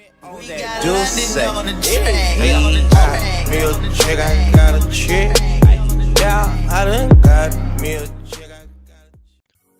We do say, me a chick, I got a chick. Yeah, I done got me a chick.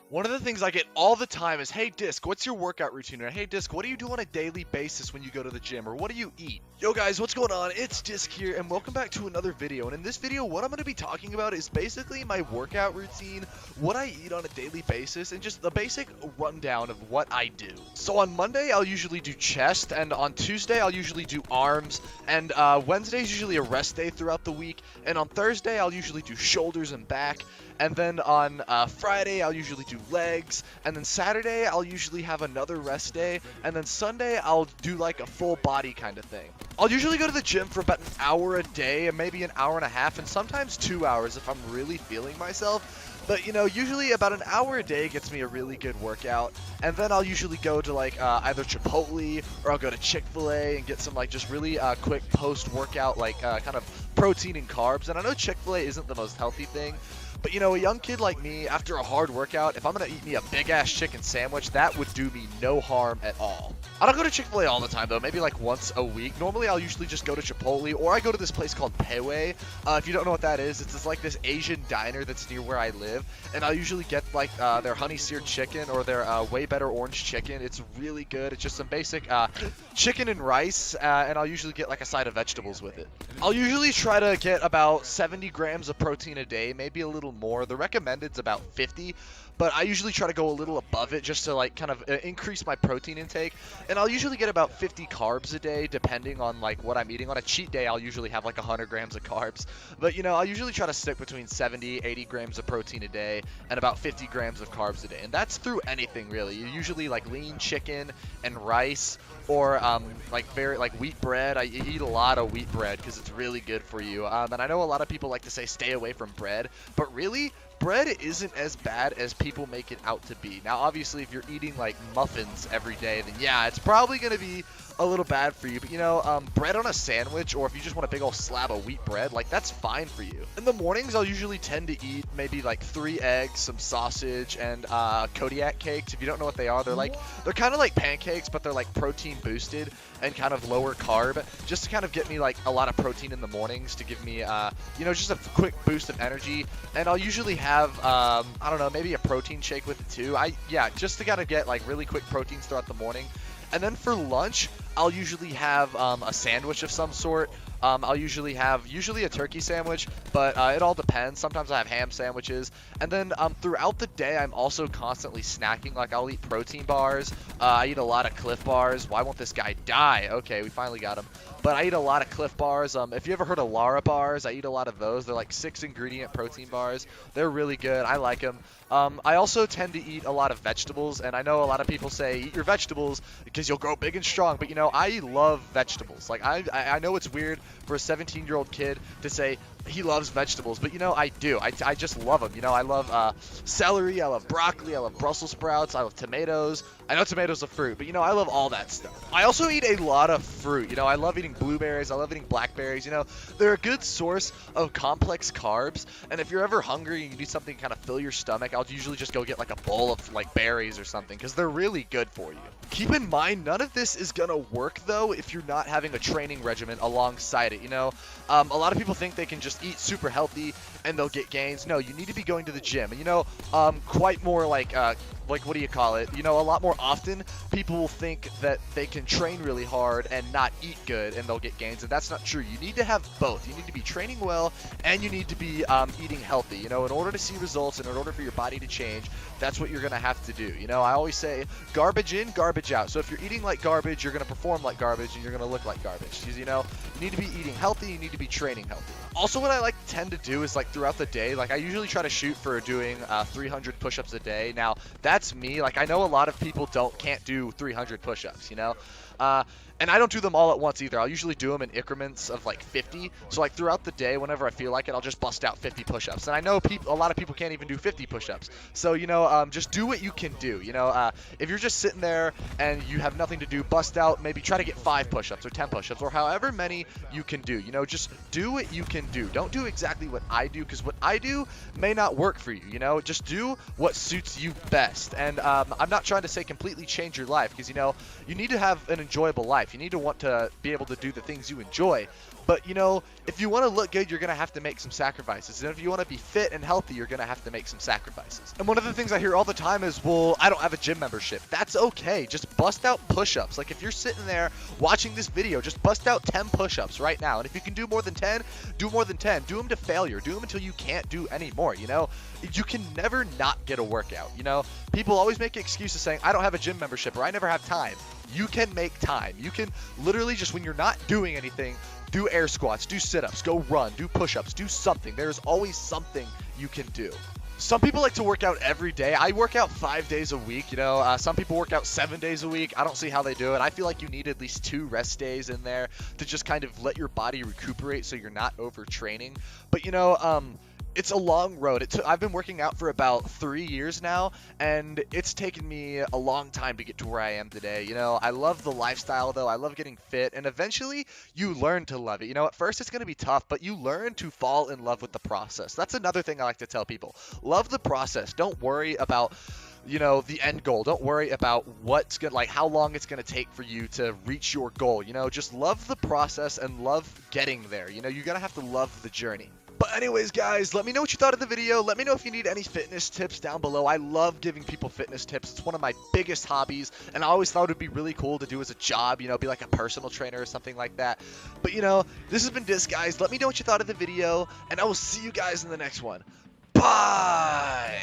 One of the things I get all the time is, hey Disc, what's your workout routine? Or hey Disc, what do you do on a daily basis when you go to the gym? Or what do you eat? Yo guys, what's going on? It's Disc here, and welcome back to another video. And in this video, what I'm going to be talking about is basically my workout routine, what I eat on a daily basis, and just the basic rundown of what I do. So on Monday, I'll usually do chest, and on Tuesday, I'll usually do arms, and Wednesday is usually a rest day throughout the week, and on Thursday, I'll usually do shoulders and back. And then on Friday, I'll usually do legs. And then Saturday, I'll usually have another rest day. And then Sunday, I'll do like a full body kind of thing. I'll usually go to the gym for about an hour a day, and maybe an hour and a half, and sometimes 2 hours if I'm really feeling myself. But, you know, usually about an hour a day gets me a really good workout. And then I'll usually go to, like, either Chipotle or I'll go to Chick-fil-A and get some, like, just really quick post-workout, like, kind of protein and carbs. And I know Chick-fil-A isn't the most healthy thing, but, you know, a young kid like me, after a hard workout, if I'm going to eat me a big-ass chicken sandwich, that would do me no harm at all. I don't go to Chick-fil-A all the time, though. Maybe, like, once a week. Normally, I'll usually just go to Chipotle, or I go to this place called Peway. If you don't know what that is, it's just, like, this Asian diner that's near where I live, and I'll usually get, like, their honey-seared chicken or their way better orange chicken. It's really good. It's just some basic chicken and rice, and I'll usually get, like, a side of vegetables with it. I'll usually try to get about 70 grams of protein a day, maybe a little more. The recommended's about 50, but I usually try to go a little above it just to like kind of increase my protein intake. And I'll usually get about 50 carbs a day depending on like what I'm eating. On a cheat day, I'll usually have like 100 grams of carbs, but you know, I'll usually try to stick between 70-80 grams of protein a day and about 50 grams of carbs a day, and that's through anything really. You usually like lean chicken and rice, or like wheat bread. I eat a lot of wheat bread because it's really good for you. And I know a lot of people like to say stay away from bread, but really, bread isn't as bad as people make it out to be. Now, obviously, if you're eating like muffins every day, then yeah, it's probably going to be a little bad for you. But you know, bread on a sandwich, or if you just want a big old slab of wheat bread, like that's fine for you. In the mornings, I'll usually tend to eat maybe like 3 eggs, some sausage, and Kodiak cakes. If you don't know what they are, they're kind of like pancakes, but they're like protein boosted and kind of lower carb, just to kind of get me like a lot of protein in the mornings to give me you know, just a quick boost of energy. And I'll usually have I don't know, maybe a protein shake with it too. Just to kind of get like really quick proteins throughout the morning. And then for lunch, I'll usually have a sandwich of some sort. I'll usually have a turkey sandwich, but it all depends. Sometimes I have ham sandwiches. And then throughout the day, I'm also constantly snacking. Like I'll eat protein bars. I eat a lot of Cliff Bars. Why won't this guy die? Okay, we finally got him. But I eat a lot of Cliff Bars. If you ever heard of Lara bars, I eat a lot of those. They're like 6-ingredient protein bars. They're really good. I like them. I also tend to eat a lot of vegetables, and I know a lot of people say eat your vegetables because you'll grow big and strong, but you know, I love vegetables. Like I know it's weird for a 17-year-old kid to say he loves vegetables, but you know, I do. I just love them. You know, I love celery, I love broccoli, I love Brussels sprouts, I love tomatoes. I know tomatoes are fruit, but you know, I love all that stuff. I also eat a lot of fruit. You know, I love eating blueberries, I love eating blackberries. You know, they're a good source of complex carbs, and if you're ever hungry and you need something to kind of fill your stomach, I'll usually just go get like a bowl of like berries or something, because they're really good for you. Keep in mind, none of this is gonna work though if you're not having a training regimen alongside it. You know, a lot of people think they can just eat super healthy and they'll get gains. No, you need to be going to the gym. And you know, quite more like what do you call it? You know, a lot more often people will think that they can train really hard and not eat good and they'll get gains, and that's not true. You need to have both. You need to be training well and you need to be eating healthy. You know, in order to see results and in order for your body to change, that's what you're gonna have to do. You know, I always say garbage in, garbage out. So if you're eating like garbage, you're gonna perform like garbage and you're gonna look like garbage. You know, you need to be eating healthy, you need to be training healthy. Also, what I like tend to do is like throughout the day, like I usually try to shoot for doing 300 push-ups a day. Now that's me. Like I know a lot of people can't do 300 push-ups, you know, and I don't do them all at once either. I'll usually do them in increments of like 50. So like throughout the day, whenever I feel like it, I'll just bust out 50 push-ups. And I know a lot of people can't even do 50 push-ups. So you know, just do what you can do. You know, if you're just sitting there and you have nothing to do, bust out, maybe try to get 5 push-ups or 10 push-ups or however many you can do. You know, just do what you can do. Don't do exactly what I do, because what I do may not work for you, you know? Just do what suits you best. And I'm not trying to say completely change your life, because, you know, you need to have an enjoyable life. You need to want to be able to do the things you enjoy. But, you know, if you want to look good, you're going to have to make some sacrifices. And if you want to be fit and healthy, you're going to have to make some sacrifices. And one of the things I hear all the time is, well, I don't have a gym membership. That's okay. Just bust out push-ups. Like, if you're sitting there watching this video, just bust out 10 push-ups right now. And if you can do more than 10, do more than 10. Do them to failure. Do them until you can't do any more, you know? You can never not get a workout, you know? People always make excuses saying, I don't have a gym membership or I never have time. You can make time. You can literally just, when you're not doing anything, do air squats, do sit-ups, go run, do push-ups, do something. There's always something you can do. Some people like to work out every day. I work out 5 days a week, you know. Some people work out 7 days a week. I don't see how they do it. I feel like you need at least 2 rest days in there to just kind of let your body recuperate so you're not overtraining. But, you know, it's a long road. I've been working out for about 3 years now, and it's taken me a long time to get to where I am today. You know, I love the lifestyle, though. I love getting fit, and eventually you learn to love it. You know, at first it's going to be tough, but you learn to fall in love with the process. That's another thing I like to tell people. Love the process. Don't worry about, you know, the end goal. Don't worry about what's gonna, like, how long it's gonna take for you to reach your goal. You know, just love the process and love getting there. You know, you're gonna have to love the journey. But anyways, guys, let me know what you thought of the video. Let me know if you need any fitness tips down below. I love giving people fitness tips. It's one of my biggest hobbies, and I always thought it would be really cool to do as a job, you know, be like a personal trainer or something like that. But, you know, this has been Disc, guys. Let me know what you thought of the video, and I will see you guys in the next one. Bye!